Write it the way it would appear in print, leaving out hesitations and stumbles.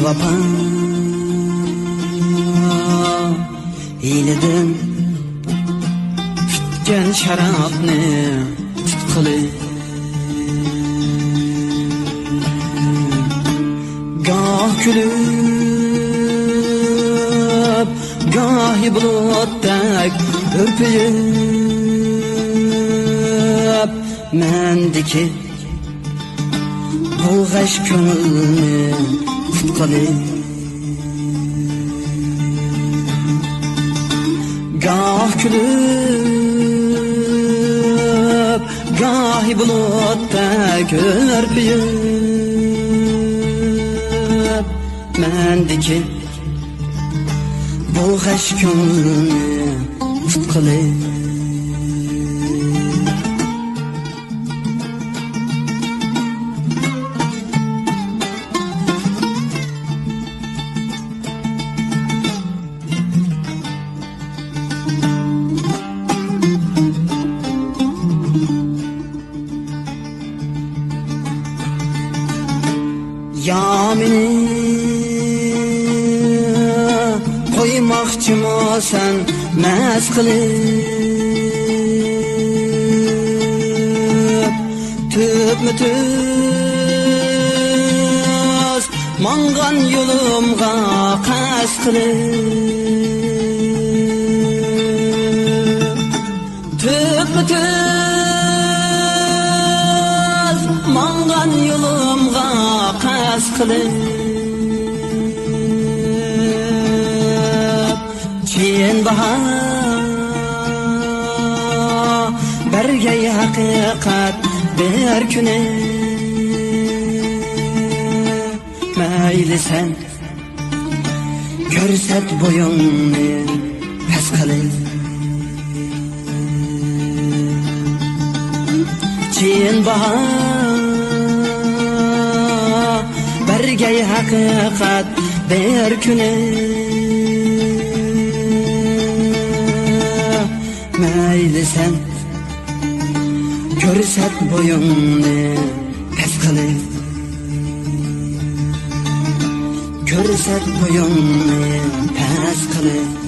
vapa hileden tutgan sharobni tutqili goh kulib gohi bulutdak ürpüyüp mendiki bu g'ash ko'ngilni tutqili goh kulib gohi bulutdak ürpüyüp mendiki bu g'ash ko'ngilni tutqili yamini qo'ymoqchimisan mast qilib tüp-tüz mangan yo'limga qasd qilib tüp-tüz mangan yo'limga qasd qilib keyin bahar bergay haqiqat bir kuni mayli sen ko'rsat bo'yingni past qilib keyin bahar bergay haqiqat bir kuni mayli sen ko'rsat bo'yingni past qilib ko'rsat bo'yingni past qilib